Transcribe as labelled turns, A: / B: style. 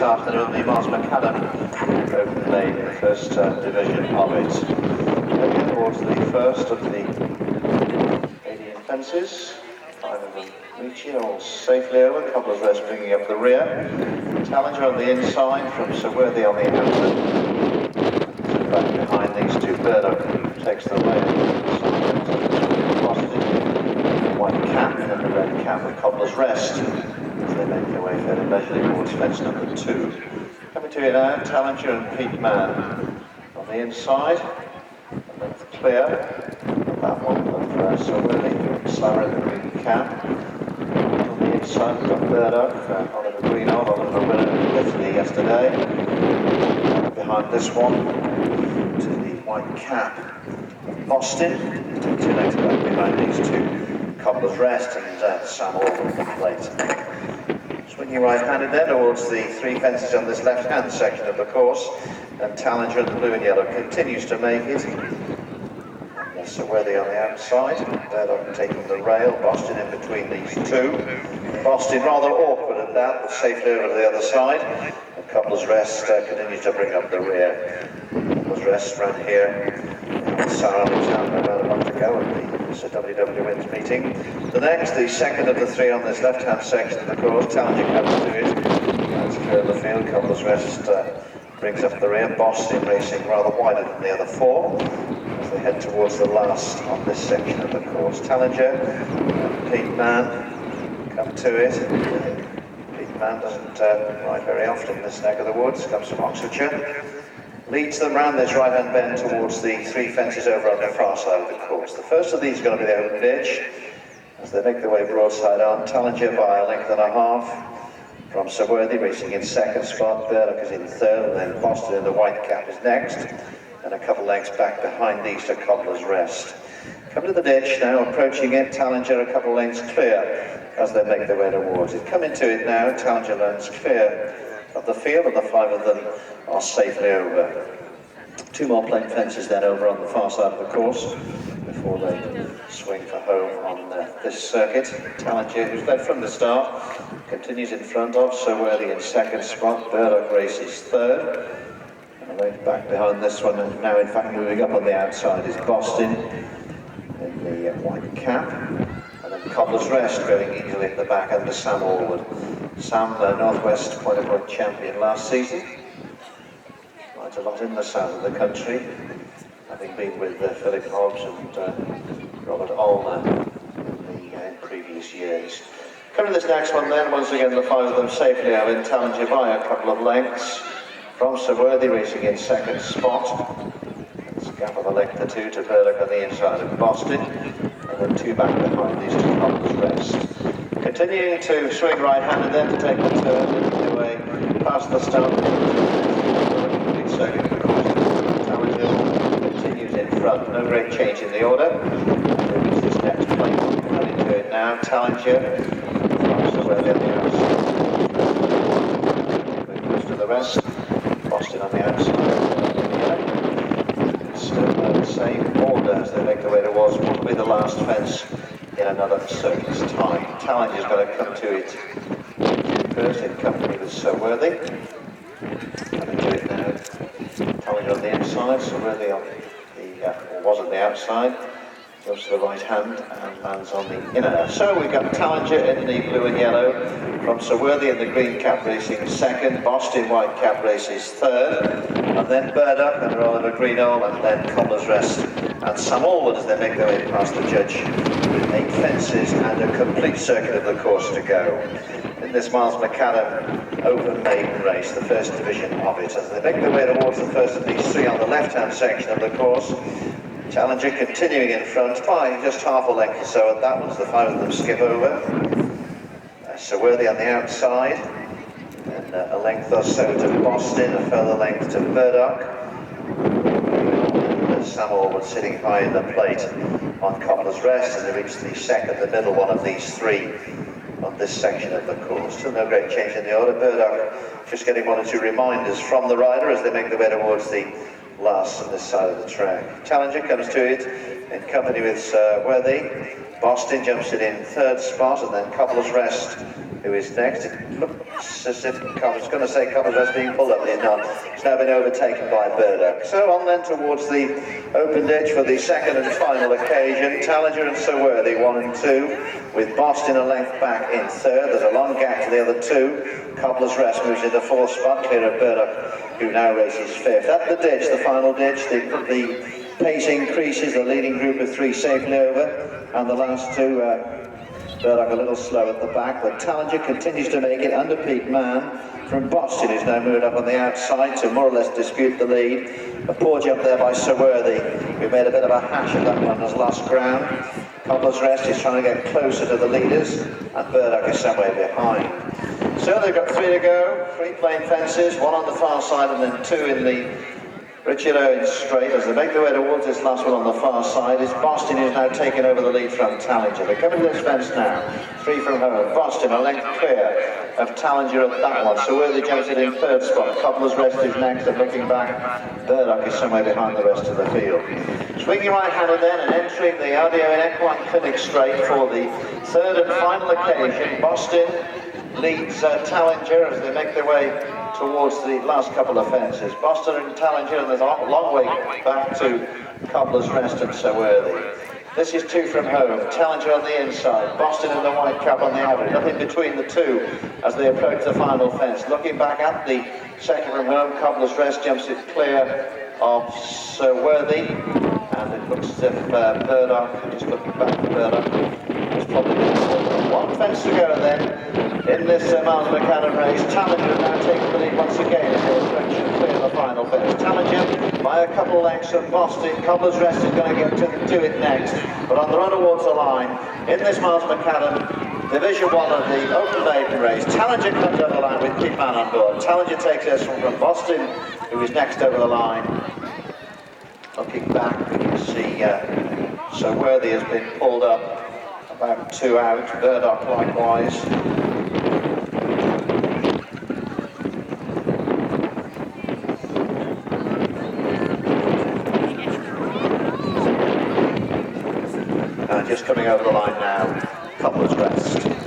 A: afternoon, the Miles Macadam Open Lane, the first division of it. Looking towards the first of the 18 fences, 5 of them reaching all safely over, a couple of those bringing up the rear. Talinger on the inside from Sir Worthy on the outer. So back behind these two, Burdock takes the rail. White cap and then the red cap with Cobbler's Rest as they make their way fairly leisurely towards fence number 2. Coming to you now, Talinger and Pete Mann on the inside, and length clear. That one of Sir Worthy, Sarah in the green cap. On the inside we've got Burdock, Oliver Green on, Oliver winner in Italy yesterday. And behind this one to the white cap of Boston, 2 legs back behind these two. Cobbler's Rest and Sam Orwell on the plate. Swinging right-handed then towards the 3 fences on this left-hand section of the course, and Talinger in the blue and yellow continues to make it. And Sir Worthy on the outside, Burdock taking the rail, Boston in between these two. Boston rather awkward at that, but safely over to the other side. And Cobbler's Rest continues to bring up the rear. Cobbler's Rest ran here. Sarah Alexander about a month ago at the WW Wins meeting. The next, the second of the 3 on this left-hand section of the course, Talinger comes to it. That's clear of the field. Cobbler's Rest brings up the rear. Boston racing rather wider than the other 4 as they head towards the last on this section of the course. Talinger and Pete Mann come to it. Pete Mann doesn't ride very often in this neck of the woods, comes from Oxfordshire. Leads them round this right-hand bend towards the 3 fences over on the far side of the course. The first of these is going to be the open ditch as they make their way broadside on. Talinger by a length and a half from Sir Worthy racing in 2nd spot. Burdock is in 3rd, and then Boston in the white cap is next, and a couple lengths back behind these to Cobbler's Rest. Come to the ditch now, approaching it. Talinger a couple lengths clear as they make their way towards it. Come into it now. Talinger lands clear of the field, and the 5 of them are safely over. 2 more plain fences then over on the far side of the course before they swing for home on this circuit. Talinger, who's led from the start, continues in front of Sir Worthy in 2nd spot. Burdock races 3rd. And right back behind this one, and now in fact moving up on the outside, is Boston in the white cap. And then Cobbler's Rest going easily at the back under Sam Orwell. Sam, the Northwest Point of Point champion last season. Rides a lot in the south of the country, having been with Philip Hobbs and Robert Allner in previous years. Coming to this next one then, once again the 5 of them safely over in. Talinger by a couple of lengths from Sir Worthy racing in 2nd spot. It's a gap of a length or 2 to Burdock on the inside of Boston, and then 2 back behind these to Cobbler's Rest. Continuing to swing right-handed then to take the turn, making their way past the start. Complete circuit of the course. Talinger continues in front. No great change in the order. Reach this next plane. Coming to it now. Talinger from Worthy on the outside. Close to the rest. Boston on the outside. Still the same order as they make their way towards what will be the last fence in another circuit's time. Talinger's going to come to it first in company with Sir Worthy. Coming to it now. Talinger on the inside, Sir Worthy on the, or was on the outside. Goes to the right hand and lands on the inner. So we've got Talinger in the blue and yellow from Sir Worthy in the green cap racing 2nd, Boston white cap races 3rd, and then Burdock under Oliver Greenall, and then Cobbler's Rest and Sam Orwell as they make their way past the judge with 8 fences and a complete circuit of the course to go. In this Miles Macadam Open maiden race, the first division of it, as they make their way towards the first of these 3 on the left-hand section of the course. Challenger continuing in front by just half a length or so, and that one's the 5 of them skip over. Sir Worthy on the outside, and a length or so to Boston, a further length to Burdock. Sam Orwell sitting high in the plate on Cobbler's Rest as they reach the 2nd, the middle one of these 3 on this section of the course. Still no great change in the order. Burdock just getting 1 or 2 reminders from the rider as they make their way towards the last on this side of the track. Talinger comes to it in company with Worthy. Boston jumps it in third spot, and then Cobbler's Rest, who is next. It looks as if I was going to say Cobbler's Rest being pulled up, but it's not. It's now been overtaken by Burdock. So on then towards the open ditch for the second and final occasion. Talinger and Sir Worthy, 1 and 2, with Boston a length back in third. There's a long gap to the other two. Cobbler's Rest moves into fourth spot, clear of Burdock, who now races fifth. At the ditch, the final ditch, the pace increases, the leading group of three safely over, and the last two, Burdock a little slow at the back, but Talinger continues to make it under Pete Mann from Boston, who's now moved up on the outside to more or less dispute the lead. A poor jump there by Sir Worthy, who made a bit of a hash of that one as lost ground. Cobbler's Rest is trying to get closer to the leaders, and Burdock is somewhere behind. So they've got 3 to go, 3 plain fences, 1 on the far side and then 2 in the Richard Owen straight. As they make their way towards this last one on the far side, is Boston, who's now taken over the lead from Talinger. They're coming to this fence now, 3 from home. Boston a length clear of Talinger at that one. So Worthy jumps it in third spot. Cobbler's Rest is next, and looking back, Burdock is somewhere behind the rest of the field. Swinging right-handed then, and entering the Audio in Equine Clinic straight for the third and final occasion. Boston leads Talinger as they make their way towards the last couple of fences. Boston and Talinger, and there's a long way back to Cobbler's Rest and Sir Worthy. This is 2 from home. Talinger on the inside, Boston in the white cap on the outer. Nothing between the two as they approach the final fence. Looking back at the second from home, Cobbler's Rest jumps it clear of Sir Worthy, and it looks as if Burdock, just looking back at Burdock, is probably one fence to go then. In this Miles McAdam race, Talinger now taking the lead once again as they direction clear the final fence. Talinger by a couple of lengths from Boston. Cobbler's Rest is going to get to do it next, but on the run towards the line, in this Miles McAdam Division 1 of the Open Maiden race, Talinger comes over the line with Pete Mann on board. Talinger takes this one from Boston, who is next over the line. Looking back, we can see Sir Worthy has been pulled up about 2 out, Burdock likewise. Just coming over the line now, Cobbler's Rest.